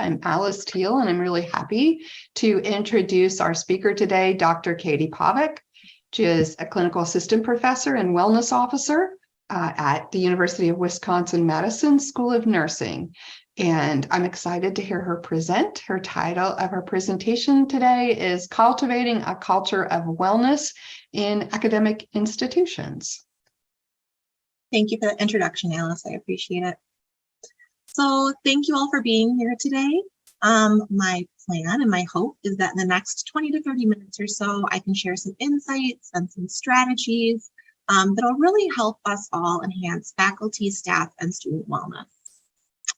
I'm Alice Teal, and I'm really happy to introduce our speaker today, Dr. Katie Pavic. She is a clinical assistant professor and wellness officer at the University of Wisconsin-Madison School of Nursing. And I'm excited to hear her present. Her title of her presentation today is Cultivating a Culture of Wellness in Academic Institutions. Thank you for the introduction, Alice. I appreciate it. So thank you all for being here today. My plan and my hope is that in the next 20 to 30 minutes or so, I can share some insights and some strategies that'll really help us all enhance faculty, staff, and student wellness.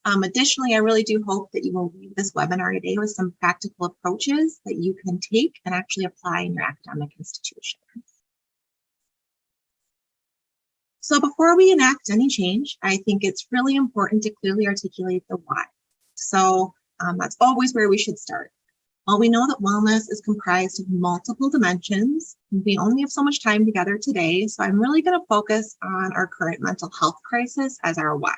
Additionally, I really do hope that you will leave this webinar today with some practical approaches that you can take and actually apply in your academic institution. So before we enact any change, I think it's really important to clearly articulate the why. So that's always where we should start. While we know that wellness is comprised of multiple dimensions, we only have so much time together today, so I'm really going to focus on our current mental health crisis as our why.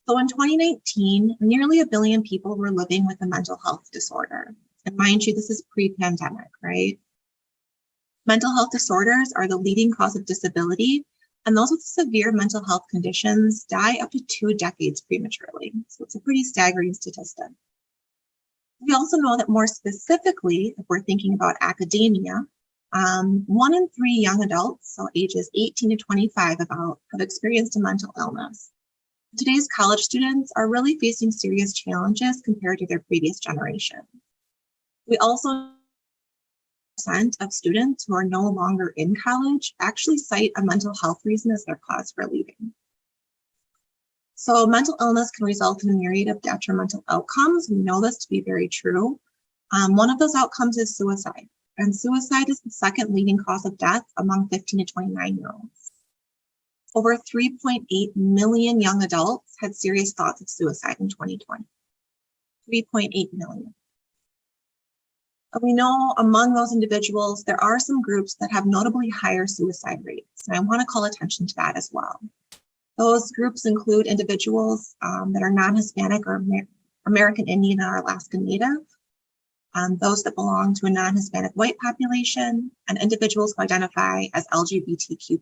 So in 2019, nearly 1 billion people were living with a mental health disorder. And mind you, this is pre-pandemic, right? Mental health disorders are the leading cause of disability, and those with severe mental health conditions die up to 2 decades prematurely. So it's a pretty staggering statistic. We also know that more specifically, if we're thinking about academia, 1 in 3 young adults, so ages 18 to 25 about, have experienced a mental illness. Today's college students are really facing serious challenges compared to their previous generation. We also of students who are no longer in college actually cite a mental health reason as their cause for leaving. So mental illness can result in a myriad of detrimental outcomes. We know this to be very true. One of those outcomes is suicide, and suicide is the second leading cause of death among 15 to 29-year-olds. Over 3.8 million young adults had serious thoughts of suicide in 2020. 3.8 million. We know among those individuals, there are some groups that have notably higher suicide rates, and I want to call attention to that as well. Those groups include individuals that are non-Hispanic or American Indian or Alaska Native, those that belong to a non-Hispanic white population, and individuals who identify as LGBTQ+.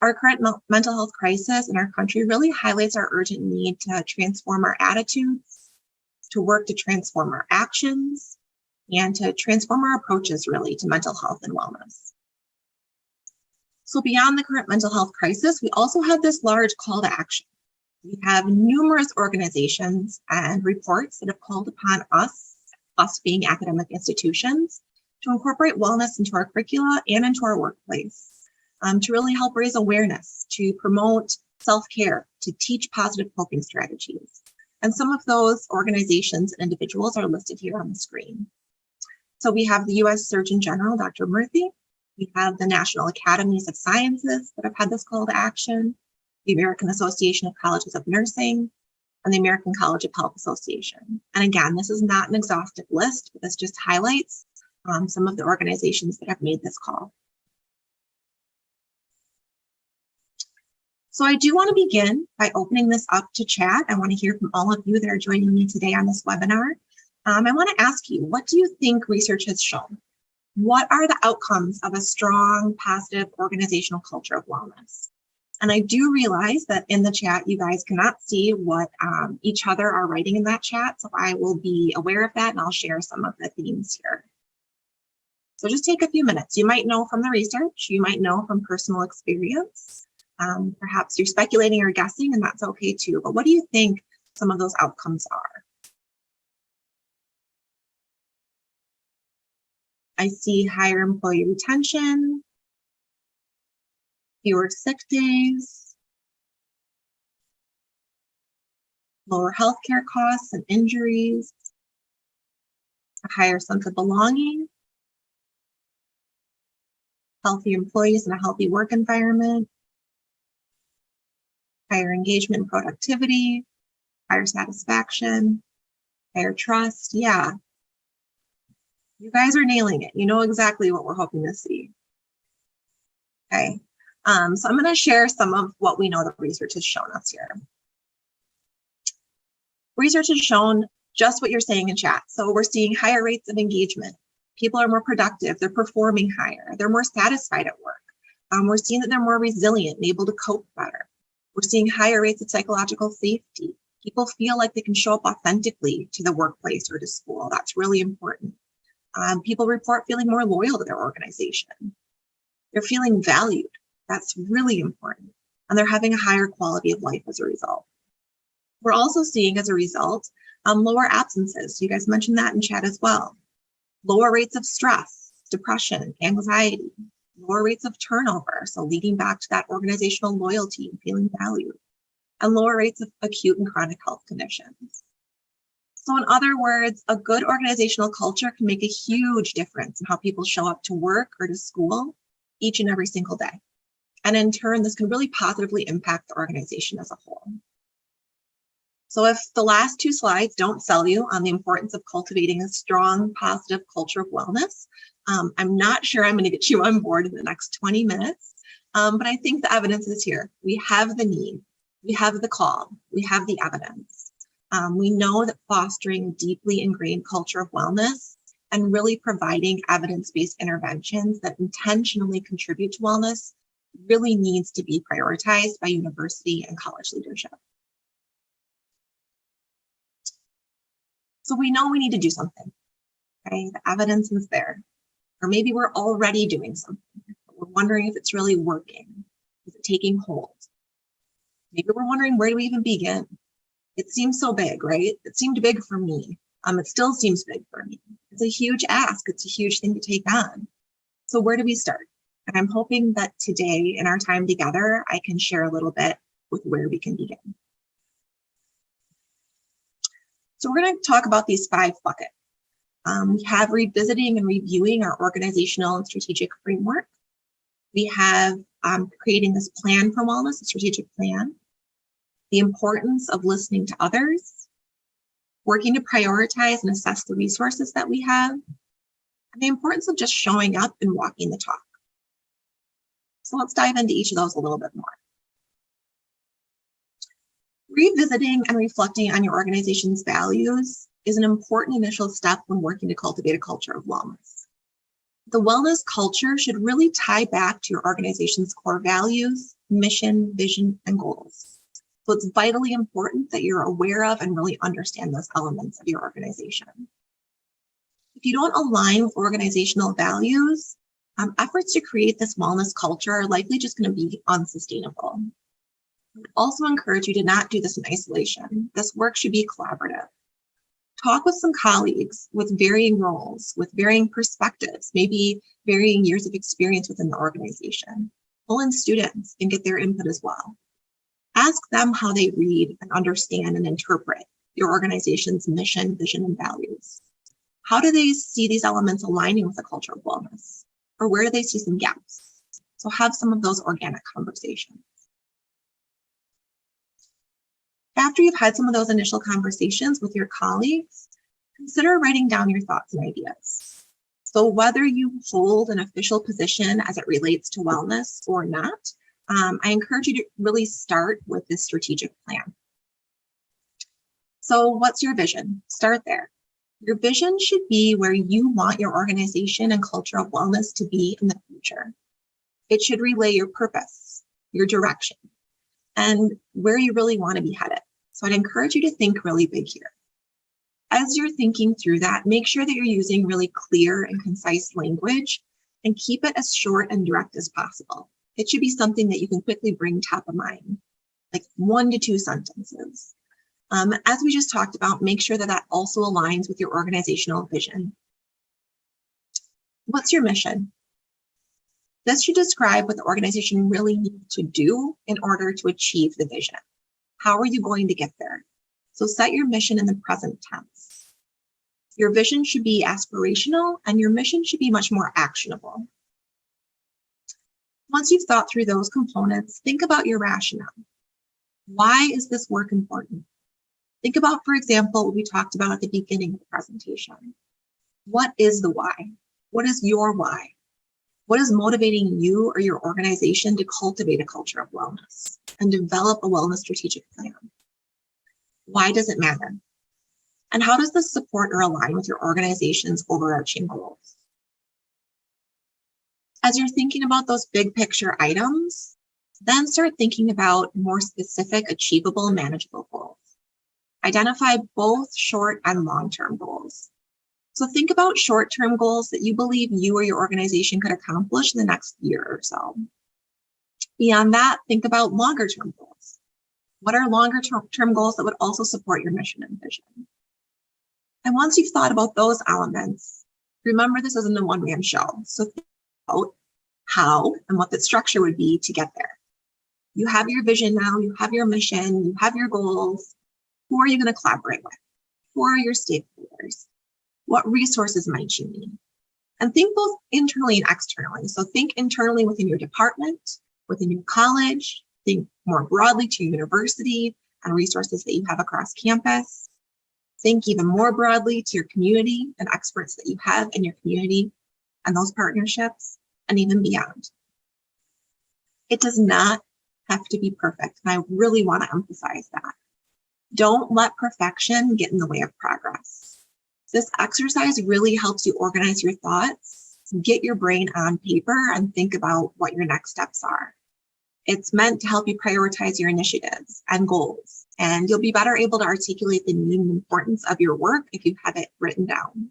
Our current mental health crisis in our country really highlights our urgent need to transform our attitudes, to work to transform our actions, and to transform our approaches really to mental health and wellness. So beyond the current mental health crisis, we also have this large call to action. We have numerous organizations and reports that have called upon us being academic institutions, to incorporate wellness into our curricula and into our workplace, to really help raise awareness, to promote self-care, to teach positive coping strategies. And some of those organizations and individuals are listed here on the screen. So we have the US Surgeon General, Dr. Murthy. We have the National Academies of Sciences that have had this call to action, the American Association of Colleges of Nursing, and the American College of Health Association. And again, this is not an exhaustive list, but this just highlights some of the organizations that have made this call. So I do want to begin by opening this up to chat. I want to hear from all of you that are joining me today on this webinar. I want to ask you, what do you think research has shown? What are the outcomes of a strong, positive organizational culture of wellness? And I do realize that in the chat, you guys cannot see what each other are writing in that chat. So I will be aware of that and I'll share some of the themes here. So just take a few minutes. You might know from the research, you might know from personal experience. Perhaps you're speculating or guessing, and that's okay too. But what do you think some of those outcomes are? I see higher employee retention, fewer sick days, lower healthcare costs and injuries, a higher sense of belonging, healthy employees and a healthy work environment, higher engagement and productivity, higher satisfaction, higher trust. Yeah, you guys are nailing it. You know exactly what we're hoping to see. Okay, so I'm going to share some of what we know the research has shown us here. Research has shown just what you're saying in chat. So we're seeing higher rates of engagement. People are more productive, they're performing higher, they're more satisfied at work. We're seeing that they're more resilient and able to cope better. We're seeing higher rates of psychological safety. People feel like they can show up authentically to the workplace or to school. That's really important. People report feeling more loyal to their organization. They're feeling valued. That's really important. And they're having a higher quality of life as a result. We're also seeing as a result, lower absences. You guys mentioned that in chat as well. Lower rates of stress, depression, anxiety, lower rates of turnover. So leading back to that organizational loyalty and feeling valued, and lower rates of acute and chronic health conditions. So in other words, a good organizational culture can make a huge difference in how people show up to work or to school each and every single day. And in turn, this can really positively impact the organization as a whole. So if the last two slides don't sell you on the importance of cultivating a strong, positive culture of wellness, I'm not sure I'm going to get you on board in the next 20 minutes, but I think the evidence is here. We have the need, we have the call, we have the evidence. We know that fostering a deeply ingrained culture of wellness and really providing evidence-based interventions that intentionally contribute to wellness really needs to be prioritized by university and college leadership. So we know we need to do something, okay? The evidence is there. Or maybe we're already doing something, but we're wondering if it's really working. Is it taking hold? Maybe we're wondering, where do we even begin? It seems so big, right? It seemed big for me. It still seems big for me. It's a huge ask. It's a huge thing to take on. So where do we start? And I'm hoping that today in our time together, I can share a little bit with where we can begin. So we're going to talk about these 5 buckets. We have revisiting and reviewing our organizational and strategic framework. We have creating this plan for wellness, a strategic plan. The importance of listening to others. Working to prioritize and assess the resources that we have. And the importance of just showing up and walking the talk. So let's dive into each of those a little bit more. Revisiting and reflecting on your organization's values is an important initial step when working to cultivate a culture of wellness. The wellness culture should really tie back to your organization's core values, mission, vision, and goals. So it's vitally important that you're aware of and really understand those elements of your organization. If you don't align with organizational values, efforts to create this wellness culture are likely just going to be unsustainable. I would also encourage you to not do this in isolation. This work should be collaborative. Talk with some colleagues with varying roles, with varying perspectives, maybe varying years of experience within the organization. Pull in students and get their input as well. Ask them how they read and understand and interpret your organization's mission, vision, and values. How do they see these elements aligning with the culture of wellness? Or where do they see some gaps? So have some of those organic conversations. After you've had some of those initial conversations with your colleagues, consider writing down your thoughts and ideas. So whether you hold an official position as it relates to wellness or not, I encourage you to really start with this strategic plan. So what's your vision? Start there. Your vision should be where you want your organization and culture of wellness to be in the future. It should relay your purpose, your direction, and where you really want to be headed. So I'd encourage you to think really big here. As you're thinking through that, make sure that you're using really clear and concise language and keep it as short and direct as possible. It should be something that you can quickly bring top of mind, like 1 to 2 sentences. As we just talked about, make sure that that also aligns with your organizational vision. What's your mission? This should describe what the organization really needs to do in order to achieve the vision. How are you going to get there? So set your mission in the present tense. Your vision should be aspirational and your mission should be much more actionable. Once you've thought through those components, think about your rationale. Why is this work important? Think about, for example, what we talked about at the beginning of the presentation. What is the why? What is your why? What is motivating you or your organization to cultivate a culture of wellness and develop a wellness strategic plan? Why does it matter? And how does this support or align with your organization's overarching goals? As you're thinking about those big picture items, then start thinking about more specific, achievable, manageable goals. Identify both short and long-term goals. So think about short-term goals that you believe you or your organization could accomplish in the next year or so. Beyond that, think about longer-term goals. What are longer-term goals that would also support your mission and vision? And once you've thought about those elements, remember this isn't a one-man show. So think about how and what the structure would be to get there. You have your vision now, you have your mission, you have your goals. Who are you going to collaborate with? Who are your stakeholders? What resources might you need? And think both internally and externally. So think internally within your department, within your college, think more broadly to your university and resources that you have across campus. Think even more broadly to your community and experts that you have in your community and those partnerships, and even beyond. It does not have to be perfect, and I really want to emphasize that. Don't let perfection get in the way of progress. This exercise really helps you organize your thoughts, get your brain on paper, and think about what your next steps are. It's meant to help you prioritize your initiatives and goals, and you'll be better able to articulate the need and importance of your work if you have it written down.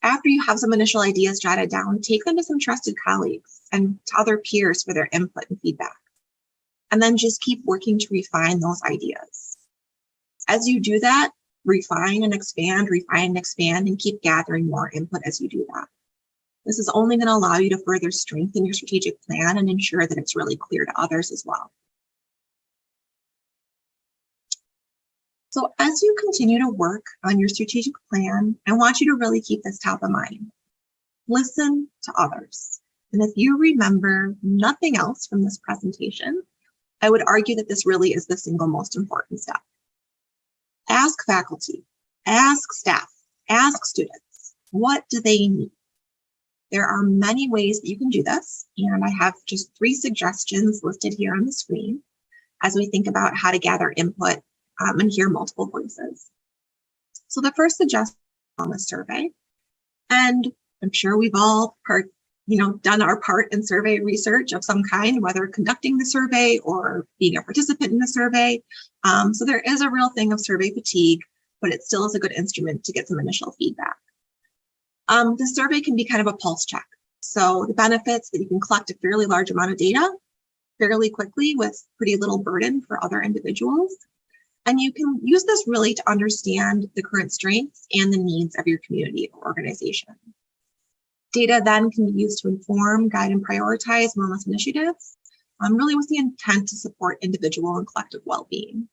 After you have some initial ideas jotted down, take them to some trusted colleagues and to other peers for their input and feedback. And then just keep working to refine those ideas. As you do that, refine and expand, and keep gathering more input as you do that. This is only going to allow you to further strengthen your strategic plan and ensure that it's really clear to others as well. So as you continue to work on your strategic plan, I want you to really keep this top of mind. Listen to others. And if you remember nothing else from this presentation, I would argue that this really is the single most important step. Ask faculty, ask staff, ask students, what do they need? There are many ways that you can do this, and I have just 3 suggestions listed here on the screen as we think about how to gather input and hear multiple voices. So the first suggestion on the survey, and I'm sure we've all done our part in survey research of some kind, whether conducting the survey or being a participant in the survey. So there is a real thing of survey fatigue, but it still is a good instrument to get some initial feedback. The survey can be kind of a pulse check. So the benefits that you can collect a fairly large amount of data fairly quickly with pretty little burden for other individuals. And you can use this really to understand the current strengths and the needs of your community or organization. Data then can be used to inform, guide, and prioritize wellness initiatives, really with the intent to support individual and collective well-being.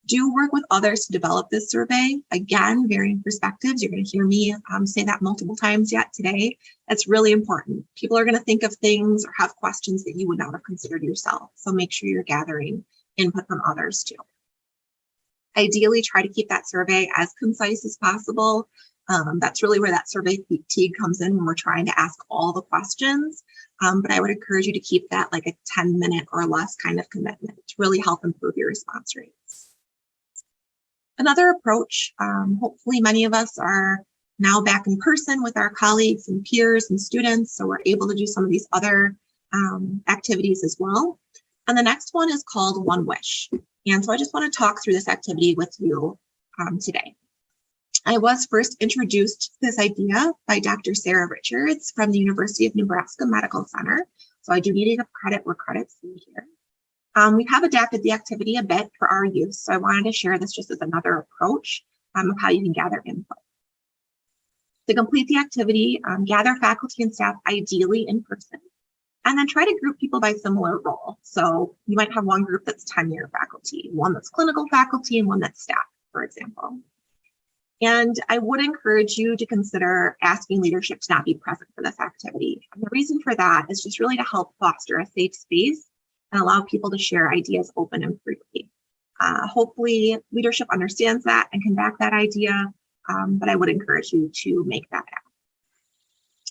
Do work with others to develop this survey. Again, varying perspectives. You're going to hear me say that multiple times yet today. That's really important. People are going to think of things or have questions that you would not have considered yourself. So make sure you're gathering input from others too. Ideally, try to keep that survey as concise as possible. That's really where that survey fatigue comes in when we're trying to ask all the questions. But I would encourage you to keep that like a 10-minute or less kind of commitment to really help improve your response rates. Another approach, hopefully many of us are now back in person with our colleagues and peers and students, so we're able to do some of these other activities as well. And the next one is called One Wish. And so I just want to talk through this activity with you today. I was first introduced to this idea by Dr. Sarah Richards from the University of Nebraska Medical Center. So I do need to give credit where credit's due here. We have adapted the activity a bit for our use, so I wanted to share this just as another approach of how you can gather input. To complete the activity, gather faculty and staff ideally in person, and then try to group people by similar role. So you might have one group that's tenure faculty, one that's clinical faculty, and one that's staff, for example. And I would encourage you to consider asking leadership to not be present for this activity. And the reason for that is just really to help foster a safe space and allow people to share ideas open and freely. Hopefully leadership understands that and can back that idea, but I would encourage you to make that happen.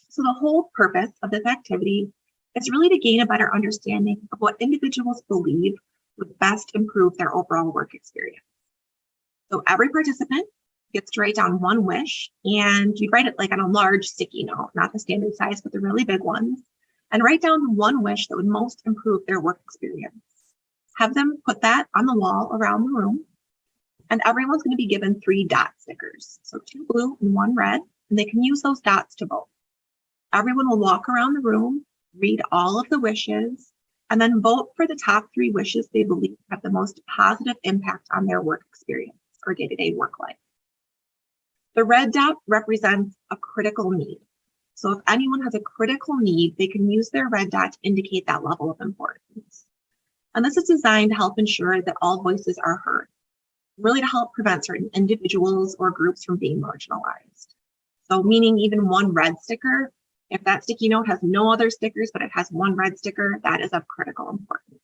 So the whole purpose of this activity is really to gain a better understanding of what individuals believe would best improve their overall work experience. So every participant gets to write down one wish, and you write it like on a large sticky note, not the standard size, but the really big ones, and write down one wish that would most improve their work experience. Have them put that on the wall around the room, and everyone's going to be given 3 dot stickers. So 2 blue and 1 red, and they can use those dots to vote. Everyone will walk around the room, read all of the wishes, and then vote for the top 3 wishes they believe have the most positive impact on their work experience or day-to-day work life. The red dot represents a critical need. So if anyone has a critical need, they can use their red dot to indicate that level of importance. And this is designed to help ensure that all voices are heard, really to help prevent certain individuals or groups from being marginalized. So meaning even 1 red sticker, if that sticky note has no other stickers, but it has 1 red sticker, that is of critical importance.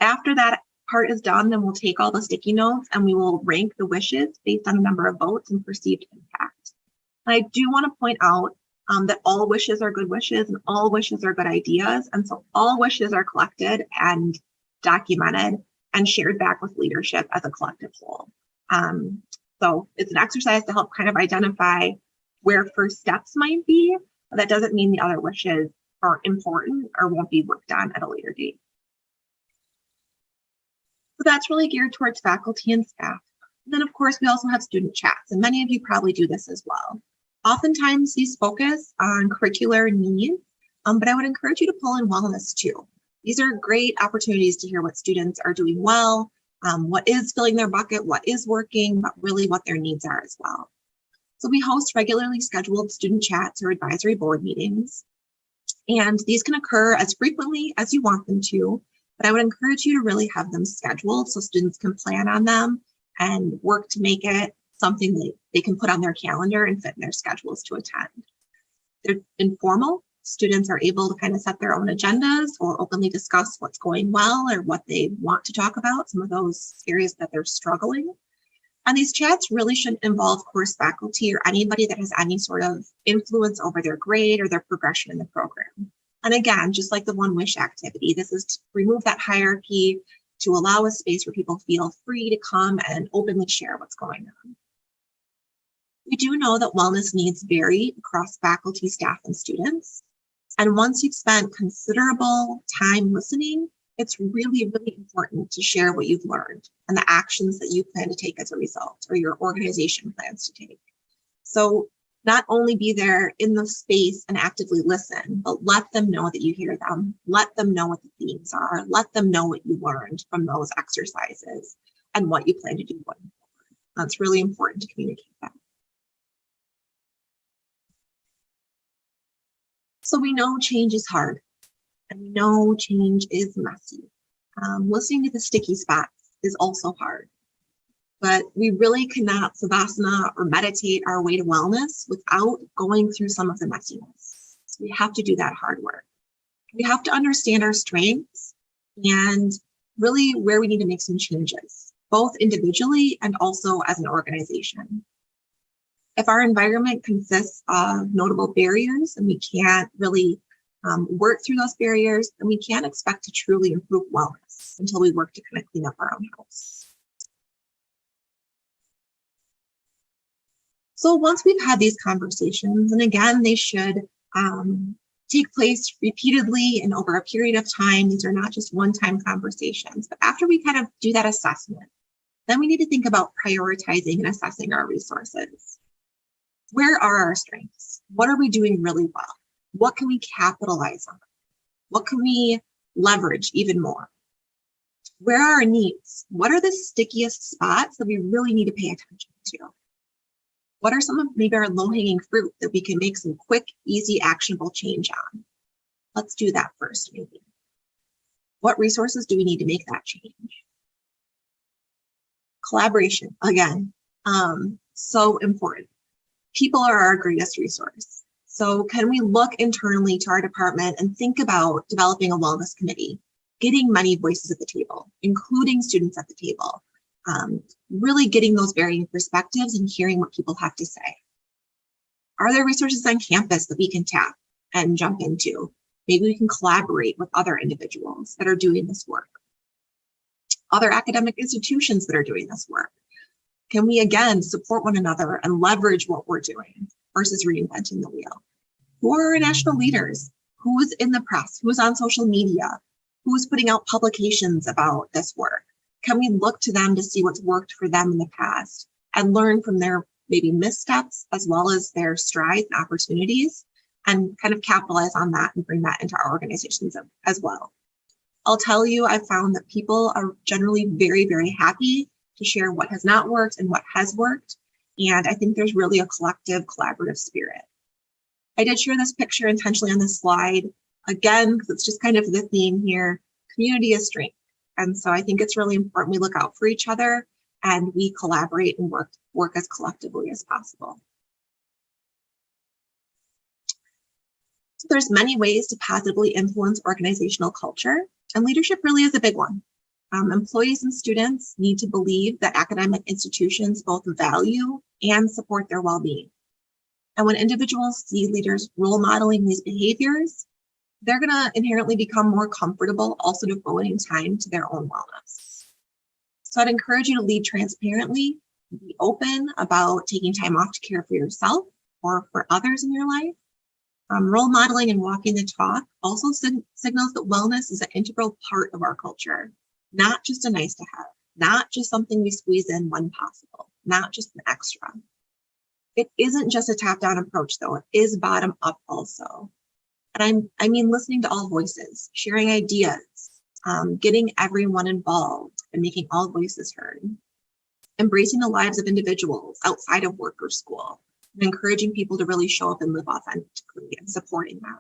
After that part is done, then we'll take all the sticky notes and we will rank the wishes based on the number of votes and perceived impact. And I do want to point out that all wishes are good wishes and all wishes are good ideas. And so all wishes are collected and documented and shared back with leadership as a collective whole. So it's an exercise to help kind of identify where first steps might be. But that doesn't mean the other wishes are important or won't be worked on at a later date. So that's really geared towards faculty and staff. And then of course, we also have student chats, and many of you probably do this as well. Oftentimes these focus on curricular needs, but I would encourage you to pull in wellness too. These are great opportunities to hear what students are doing well, what is filling their bucket, what is working, but really what their needs are as well. So we host regularly scheduled student chats or advisory board meetings, and these can occur as frequently as you want them to, but I would encourage you to really have them scheduled so students can plan on them and work to make it something that they can put on their calendar and fit in their schedules to attend. They're informal. Students are able to kind of set their own agendas or openly discuss what's going well or what they want to talk about, some of those areas that they're struggling. And these chats really shouldn't involve course faculty or anybody that has any sort of influence over their grade or their progression in the program. And again, just like the One Wish activity, this is to remove that hierarchy to allow a space where people feel free to come and openly share what's going on. We do know that wellness needs vary across faculty, staff, and students. And once you've spent considerable time listening, it's really, really important to share what you've learned and the actions that you plan to take as a result or your organization plans to take. So not only be there in the space and actively listen, but let them know that you hear them. Let them know what the themes are. Let them know what you learned from those exercises and what you plan to do going forward. That's really important to communicate that. So we know change is hard, and we know change is messy. Listening to the sticky spots is also hard, but we really cannot savasana or meditate our way to wellness without going through some of the messiness. So we have to do that hard work. We have to understand our strengths and really where we need to make some changes, both individually and also as an organization. If our environment consists of notable barriers and we can't really work through those barriers, then we can't expect to truly improve wellness until we work to kind of clean up our own house. So once we've had these conversations, and again, they should take place repeatedly and over a period of time. These are not just one-time conversations, but after we kind of do that assessment, then we need to think about prioritizing and assessing our resources. Where are our strengths? What are we doing really well? What can we capitalize on? What can we leverage even more? Where are our needs? What are the stickiest spots that we really need to pay attention to? What are some of maybe our low-hanging fruit that we can make some quick, easy, actionable change on? Let's do that first, maybe. What resources do we need to make that change? Collaboration, again, so important. People are our greatest resource. So can we look internally to our department and think about developing a wellness committee, getting many voices at the table, including students at the table, really getting those varying perspectives and hearing what people have to say. Are there resources on campus that we can tap and jump into? Maybe we can collaborate with other individuals that are doing this work. other academic institutions that are doing this work? Can we again support one another and leverage what we're doing versus reinventing the wheel? Who are our national leaders? Who's in the press? Who's on social media? Who's putting out publications about this work? Can we look to them to see what's worked for them in the past and learn from their maybe missteps as well as their strides and opportunities, and kind of capitalize on that and bring that into our organizations as well? I'll tell you, I've found that people are generally very, very happy to share what has not worked and what has worked. And I think there's really a collective, collaborative spirit. I did share this picture intentionally on this slide, again, because it's just kind of the theme here. Community is strength. And so I think it's really important we look out for each other and we collaborate and work as collectively as possible. So there's many ways to positively influence organizational culture, and leadership really is a big one. Employees and students need to believe that academic institutions both value and support their well-being. And when individuals see leaders role modeling these behaviors, they're going to inherently become more comfortable also devoting time to their own wellness. So I'd encourage you to lead transparently, be open about taking time off to care for yourself or for others in your life. Role modeling and walking the talk also signals that wellness is an integral part of our culture, not just a nice to have, not just something we squeeze in when possible, not just an extra. It isn't just a top-down approach, though. It is bottom-up also. And I mean listening to all voices, sharing ideas, getting everyone involved and making all voices heard, embracing the lives of individuals outside of work or school, and encouraging people to really show up and live authentically and supporting them.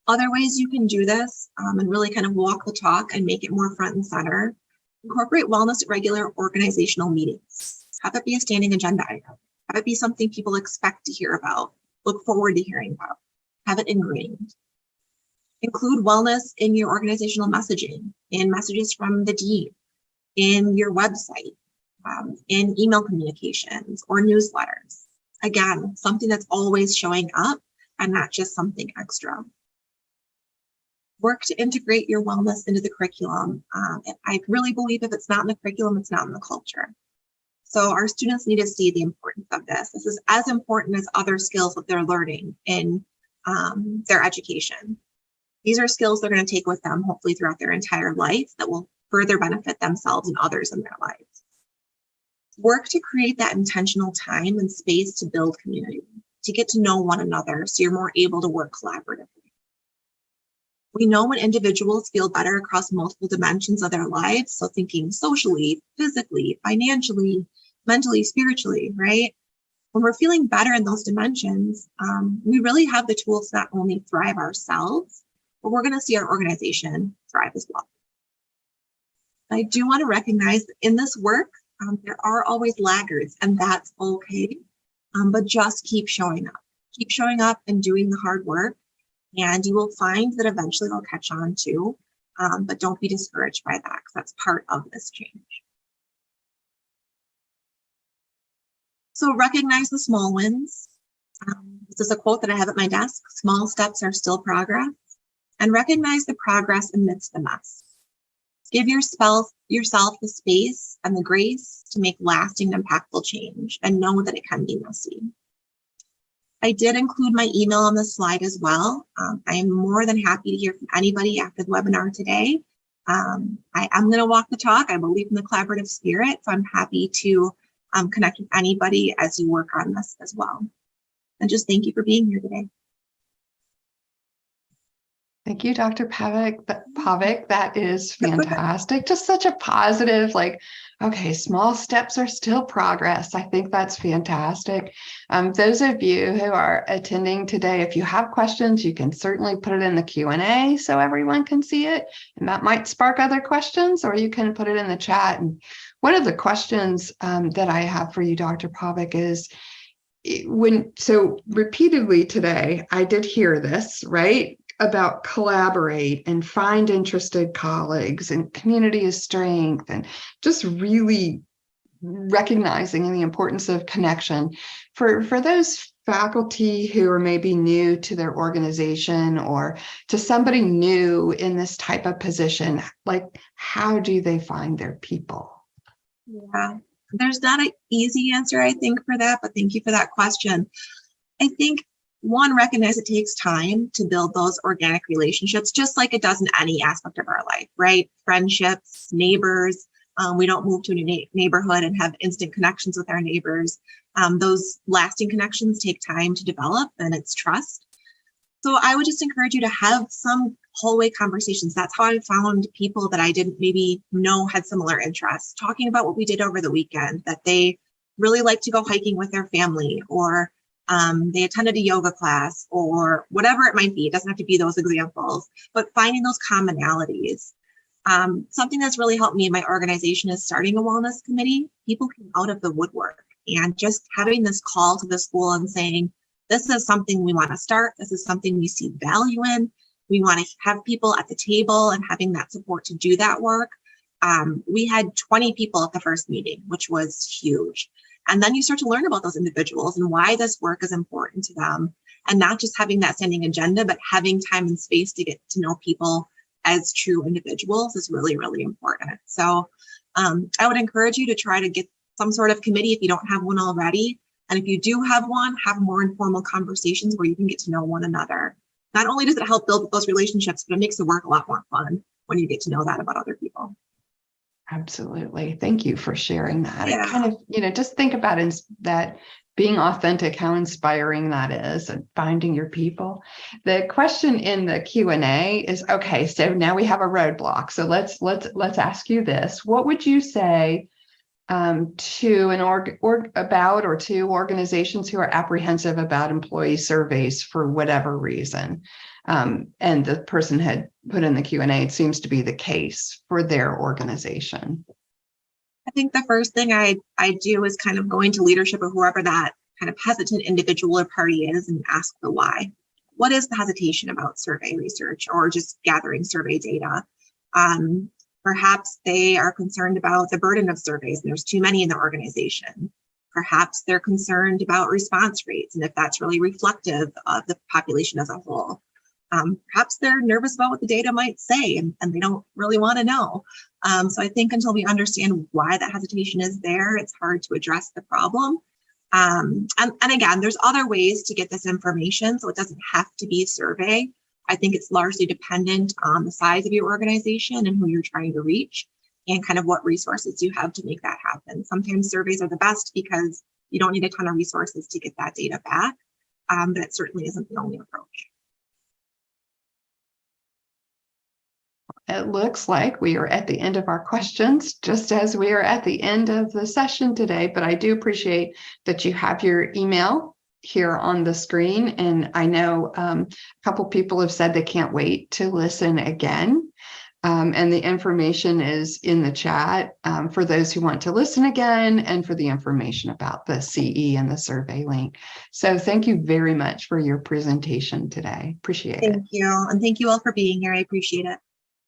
Other ways you can do this and really kind of walk the talk and make it more front and center: incorporate wellness at regular organizational meetings. Have it be a standing agenda item. Have it be something people expect to hear about, look forward to hearing about. Have it ingrained. Include wellness in your organizational messaging, in messages from the dean, in your website, in email communications or newsletters. Again, something that's always showing up and not just something extra. Work to integrate your wellness into the curriculum. I really believe if it's not in the curriculum, it's not in the culture. So our students need to see the importance of this. This is as important as other skills that they're learning in their education. These are skills they're going to take with them, hopefully throughout their entire life, that will further benefit themselves and others in their lives. Work to create that intentional time and space to build community, to get to know one another so you're more able to work collaboratively. We know when individuals feel better across multiple dimensions of their lives, so thinking socially, physically, financially, mentally, spiritually, right? When we're feeling better in those dimensions, we really have the tools to not only thrive ourselves, but we're going to see our organization thrive as well. I do want to recognize that in this work, there are always laggards, and that's okay. But just keep showing up. Keep showing up and doing the hard work, and you will find that eventually they'll catch on too. But don't be discouraged by that, because that's part of this change. So recognize the small wins. This is a quote that I have at my desk: small steps are still progress. And recognize the progress amidst the mess. Give yourself the space and the grace to make lasting, impactful change, and know that it can be messy. I did include my email on the slide as well. I am more than happy to hear from anybody after the webinar today. I am going to walk the talk. I believe in the collaborative spirit, so I'm happy to connect with anybody as you work on this as well. And just thank you for being here today. Thank you, Dr. Pavic. That is fantastic. Just such a positive, okay, small steps are still progress. I think that's fantastic. Those of you who are attending today, if you have questions, you can certainly put it in the Q&A so everyone can see it. And that might spark other questions, or you can put it in the chat. And one of the questions that I have for you, Dr. Pavic, is so repeatedly today, I did hear this, right? About collaborate and find interested colleagues and community is strength, and just really recognizing the importance of connection. For those faculty who are maybe new to their organization or to somebody new in this type of position, like how do they find their people? Yeah, there's not an easy answer, I think, for that, but thank you for that question. I think one, recognize it takes time to build those organic relationships, just like it does in any aspect of our life, right? Friendships, neighbors. We don't move to a neighborhood and have instant connections with our neighbors. Those lasting connections take time to develop, and it's trust. So I would just encourage you to have some hallway conversations. That's how I found people that I didn't maybe know had similar interests, talking about what we did over the weekend, that they really like to go hiking with their family, or they attended a yoga class, or whatever it might be. It doesn't have to be those examples, but finding those commonalities. Something that's really helped me in my organization is starting a wellness committee. People came out of the woodwork, and just having this call to the school and saying, this is something we want to start. This is something we see value in. We want to have people at the table and having that support to do that work. We had 20 people at the first meeting, which was huge. And then you start to learn about those individuals and why this work is important to them. And not just having that standing agenda, but having time and space to get to know people as true individuals is really, really important. So I would encourage you to try to get some sort of committee if you don't have one already. And if you do have one, have more informal conversations where you can get to know one another. Not only does it help build those relationships, but it makes the work a lot more fun when you get to know that about other people. Absolutely. Thank you for sharing that. Yeah. It kind of, just think about that being authentic, how inspiring that is, and finding your people. The question in the Q&A is, okay, so now we have a roadblock. So let's ask you this. What would you say to an to organizations who are apprehensive about employee surveys for whatever reason? And the person had put in the Q&A, it seems to be the case for their organization. I think the first thing I do is kind of go into leadership of whoever that kind of hesitant individual or party is and ask the why. What is the hesitation about survey research or just gathering survey data? Perhaps they are concerned about the burden of surveys and there's too many in the organization. Perhaps they're concerned about response rates and if that's really reflective of the population as a whole. Perhaps they're nervous about what the data might say and they don't really want to know. So I think until we understand why that hesitation is there, it's hard to address the problem. And again, there's other ways to get this information, so it doesn't have to be a survey. I think it's largely dependent on the size of your organization and who you're trying to reach and kind of what resources you have to make that happen. Sometimes surveys are the best because you don't need a ton of resources to get that data back, but it certainly isn't the only approach. It looks like we are at the end of our questions, just as we are at the end of the session today, but I do appreciate that you have your email here on the screen. And I know a couple people have said they can't wait to listen again. And the information is in the chat for those who want to listen again and for the information about the CE and the survey link. So thank you very much for your presentation today. Appreciate it. Thank you. And thank you all for being here. I appreciate it.